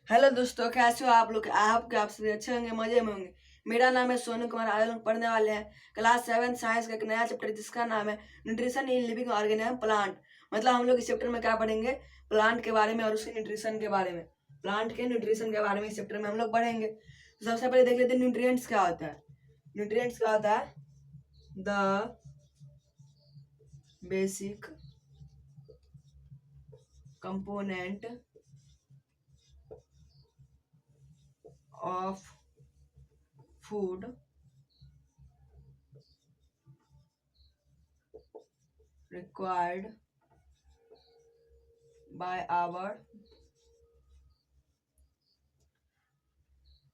Hello दोस्तों, कैसे हो आप लोग। आप सभी अच्छे होंगे, मजे में होंगे। मेरा नाम है सोनू कुमार। आज लोग पढ़ने वाले हैं क्लास 7 साइंस का एक नया चैप्टर जिसका नाम है nutrition in living organism plant. मतलब हम लोग इस चैप्टर में क्या पढ़ेंगे, प्लांट के बारे में और उसके न्यूट्रिशन के बारे में। प्लांट के न्यूट्रिशन के बारे में इस चैप्टर में हम लोग पढ़ेंगे। तो सबसे पहले देख लेते हैं न्यूट्रिएंट्स क्या होता है। न्यूट्रिएंट्स क्या होता है, the basic component of food required by our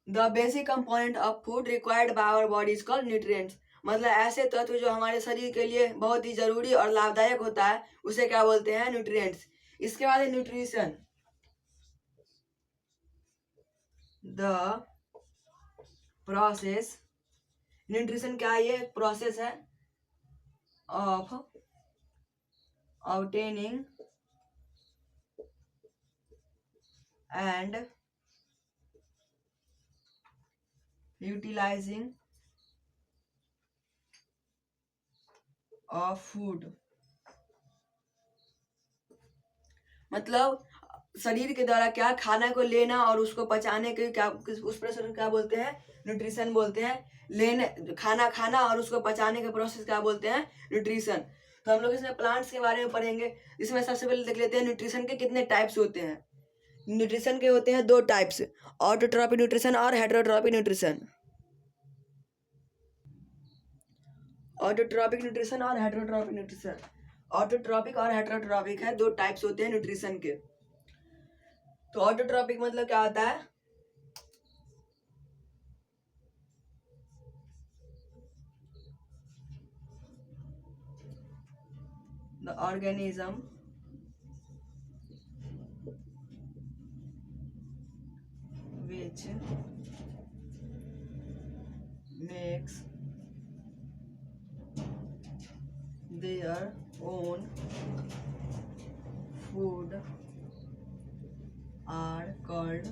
the basic component of food required by our body is called nutrients. मतलब ऐसे तत्व जो हमारे शरीर के लिए बहुत ही जरूरी और लाभदायक होता है उसे क्या बोलते हैं, न्यूट्रिएंट्स। इसके बाद है न्यूट्रिशन। द प्रोसेस, न्यूट्रिशन क्या है, ये प्रोसेस है of obtaining and utilizing of food. मतलब शरीर के द्वारा क्या खाना को लेना और उसको पचाने के क्या, उस प्रोसेस को क्या बोलते हैं, न्यूट्रिशन बोलते हैं। लेने खाना खाना और उसको पचाने के प्रोसेस क्या बोलते हैं, न्यूट्रिशन। तो हम लोग इसमें प्लांट्स के बारे में पढ़ेंगे। इसमें सबसे पहले देख लेते हैं न्यूट्रिशन के कितने टाइप्स होते हैं। न्यूट्रिशन के होते हैं दो टाइप्स, ऑटोट्रॉपिक न्यूट्रिशन और हेटेरोट्रॉपिक न्यूट्रिशन। ऑटोट्रॉपिक न्यूट्रिशन और हेटेरोट्रॉपिक न्यूट्रिशन। ऑटोट्रॉपिक और हेटेरोट्रॉपिक है, दो टाइप्स होते हैं न्यूट्रिशन के। तो ऑटोट्रॉपिक मतलब क्या होता है, the organism which makes their own food are called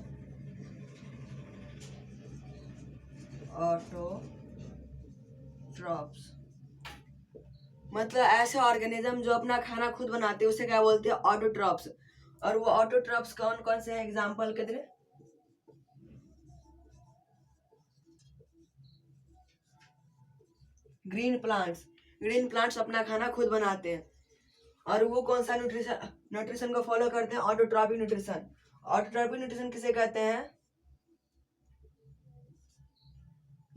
autotrophs। मतलब ऐसे ऑर्गेनिज्म जो अपना खाना खुद बनाते हैं उसे क्या बोलते हैं, ऑटोट्रॉप्स। और वो ऑटोट्रॉप्स कौन कौन से हैं, एग्जांपल के दे। ग्रीन प्लांट्स, ग्रीन प्लांट्स अपना खाना खुद बनाते हैं। और वो कौन सा न्यूट्रिशन न्यूट्रिशन को फॉलो करते हैं, ऑटोट्रॉपिक न्यूट्रिशन। ऑटोट्रॉपिक न्यूट्रिशन किसे कहते हैं,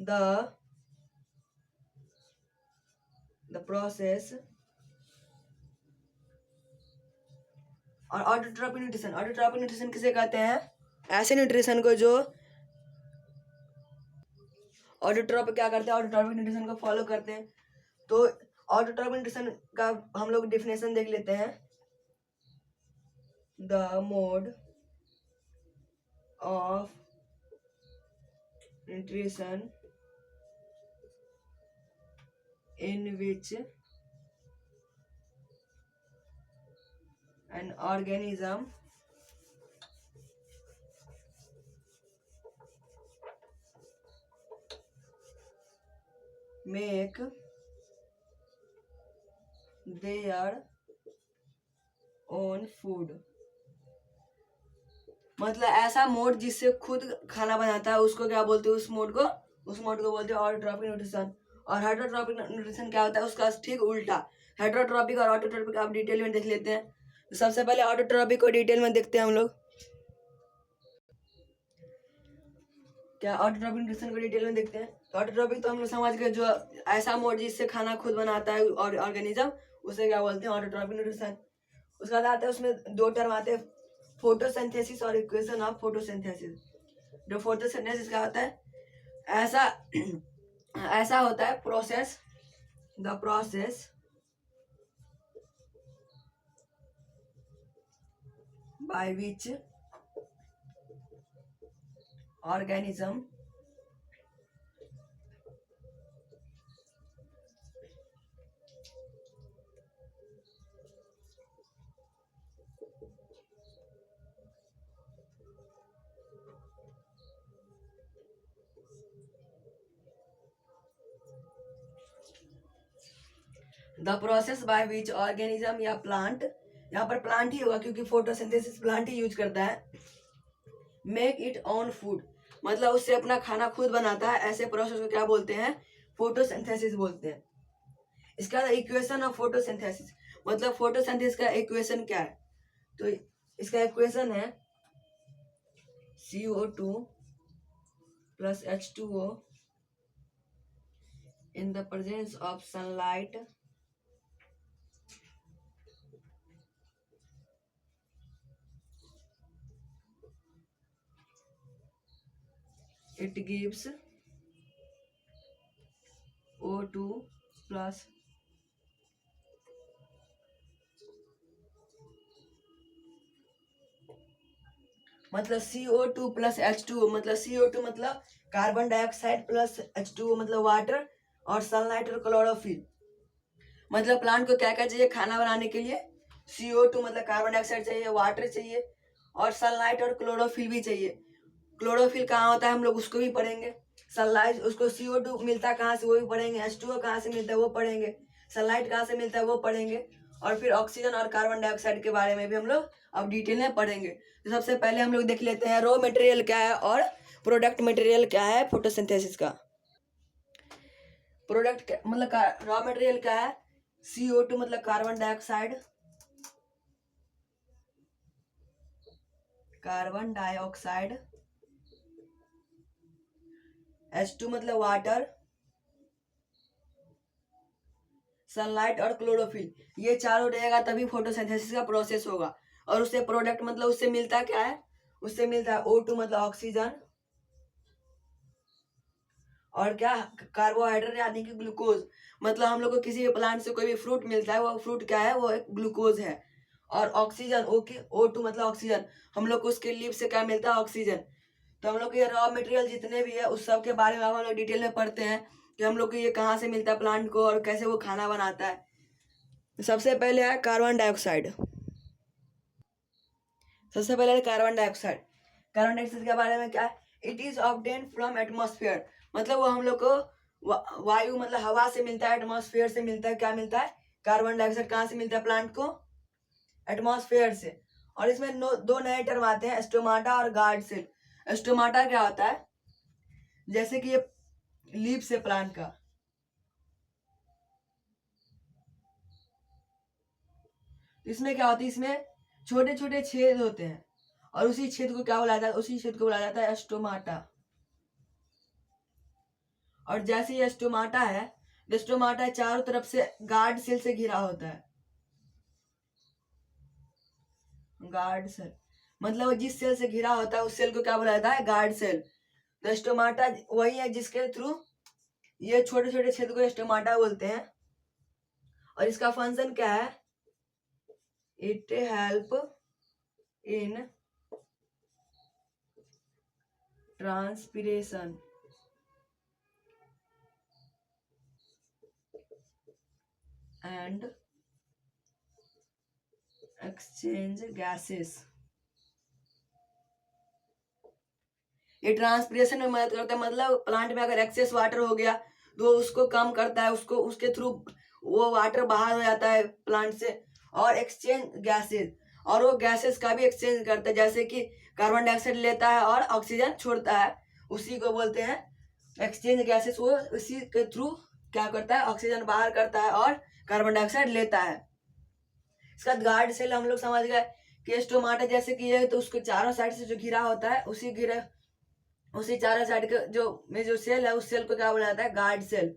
द प्रोसेस। और ऑटोट्रॉपिक न्यूट्रिशन, ऑटोट्रॉपिक न्यूट्रिशन किसे कहते हैं, ऐसे न्यूट्रिशन को जो ऑटोट्रॉपिक क्या करते हैं, ऑटोट्रॉपिक न्यूट्रिशन को फॉलो करते हैं। तो ऑटोट्रॉपिक न्यूट्रिशन का हम लोग डेफिनेशन देख लेते हैं। The mode of nutrition in which an organism make their own food। मतलब ऐसा मोड जिससे खुद खाना बनाता है उसको क्या बोलते हैं, उस मोड को बोलते हैं ऑटोट्रॉपिक न्यूट्रिशन। और हेटेरोट्रॉपिक न्यूट्रिशन क्या होता है, उसका ठीक उल्टा। हेटेरोट्रॉपिक और ऑटोट्रॉपिक आप डिटेल में देख लेते हैं। तो सबसे पहले ऑटोट्रॉपिक को डिटेल में देखते हैं हम लोग। क्या ऑटोट्रॉपिक न्यूट्रिशन को डिटेल में देखते हैं। तो ऑटोट्रॉपिक तो हम लोग समझ गए, जो ऐसा मोड जिससे खाना खुद बनाता है और ऑर्गेनिज्म, उसे क्या बोलते हैं, ऑटोट्रॉपिक न्यूट्रिशन। उसके बाद आता है, उसमें दो टर्म आते हैं, फोटोसिंथेसिस और इक्वेशन ऑफ फोटोसिंथेसिस। जो फोटोसिंथेसिस क्या होता है, ऐसा ऐसा होता है process, the process by which organism the process by which organism या प्लांट, यहाँ पर प्लांट ही होगा क्योंकि फोटोसिंथेसिस प्लांट ही यूज करता है। मेक इट ऑन फूड, मतलब उससे अपना खाना खुद बनाता है, ऐसे प्रोसेस को क्या बोलते हैं? फोटोसिंथेसिस बोलते हैं। इसका इक्वेशन ऑफ फोटोसिंथेसिस, मतलब फोटोसिंथेसिस का इक्वेशन क्या है? तो इसका इक्वेशन है CO2 plus H2O in the presence of sunlight it gives O2 plus मतलब CO2 प्लस H2O, मतलब CO2 मतलब कार्बन डाइऑक्साइड प्लस H2O मतलब वाटर, और सनलाइट और क्लोरोफिल। मतलब प्लांट को क्या क्या चाहिए खाना बनाने के लिए? CO2 मतलब कार्बन डाइऑक्साइड चाहिए, वाटर चाहिए, और सनलाइट और क्लोरोफिल भी चाहिए। क्लोरोफिल कहाँ होता है हम लोग उसको भी पढ़ेंगे। सनलाइट, उसको CO2 मिलता है कहाँ से वो भी पढ़ेंगे। H2O कहाँ से मिलता है वो पढ़ेंगे। सनलाइट कहाँ से मिलता है वो पढ़ेंगे। और फिर ऑक्सीजन और कार्बन डाइऑक्साइड के बारे में भी हम लोग अब डिटेल में पढ़ेंगे। तो सबसे पहले हम लोग देख लेते हैं रॉ मटेरियल क्या है और प्रोडक्ट मटेरियल क्या है फोटोसिंथेसिस का। प्रोडक्ट मतलब रॉ मटेरियल क्या है? CO2 मतलब कार्बन डाइऑक्साइड, H2 मतलब वाटर, सनलाइट और क्लोरोफिल। ये चारों रहेगा तभी फोटोसिंथेसिस का प्रोसेस होगा। और उससे प्रोडक्ट मतलब उससे मिलता क्या है? उससे मिलता है O2 मतलब ऑक्सीजन, और क्या? कार्बोहाइड्रेट यानी कि ग्लूकोज। मतलब हम लोग को किसी भी प्लांट से कोई भी फ्रूट मिलता है, वो फ्रूट क्या है? वो एक ग्लूकोज है। और ऑक्सीजन O2 मतलब ऑक्सीजन, हम लोग को उसके लीफ से क्या मिलता है? ऑक्सीजन। तो हम लोग ये रॉ मटेरियल जितने भी है उस सब के बारे में हम लोग डिटेल में पढ़ते हैं कि हम लोग को ये कहाँ से मिलता है प्लांट को और कैसे वो खाना बनाता है। सबसे पहले है कार्बन डाइऑक्साइड। कार्बन डाइऑक्साइड के बारे में क्या है? It is obtain from atmosphere, मतलब वो हम लोग को वायु मतलब हवा से मिलता है, एटमॉस्फेयर से मिलता है। क्या मिलता है? कार्बन डाइऑक्साइड कहाँ से मिलता है प्लांट को? एटमॉस्फेयर से। और इसमें दो नए टर्म आते हैं, स्टोमाटा और गार्ड सेल। स्टोमाटा क्या होता है? जैसे कि ये लीफ से प्लांट का, इसमें क्या होती है? इसमें छोटे छोटे छेद होते हैं और उसी छेद को क्या बोला जाता है? उसी छेद को बोला जाता है स्टोमाटा। और जैसे ये स्टोमाटा है, स्टोमाटा चारों तरफ से गार्ड सेल से घिरा होता है। गार्ड सेल मतलब जिस सेल से घिरा होता है उस सेल को क्या बोला जाता है? Guard cell. तो स्टोमाटा वही है जिसके थ्रू ये छोटे छोटे छेद को स्टोमाटा बोलते हैं। और इसका फंक्शन क्या है? It help in transpiration and exchange gases. ये ट्रांसपिरेशन में मदद करता है, मतलब प्लांट में अगर एक्सेस वाटर हो गया तो उसको कम करता है, उसको उसके थ्रू वो वाटर बाहर हो जाता है प्लांट से। और एक्सचेंज गैसेस, और वो गैसेस का भी एक्सचेंज करता है, जैसे कि कार्बन डाइऑक्साइड लेता है और ऑक्सीजन छोड़ता है, उसी को बोलते हैं एक्सचेंज गैसेस। वो उसी के थ्रू क्या करता है? ऑक्सीजन बाहर करता है और कार्बन डाइऑक्साइड लेता है। इसका गार्ड सेल हम लोग समझ गए कि स्टोमाटा जैसे कि ये तो उसको चारों साइड से जो घिरा होता है उसी चारों साइड के जो सेल है उस सेल को क्या बोला जाता है? Guard cell.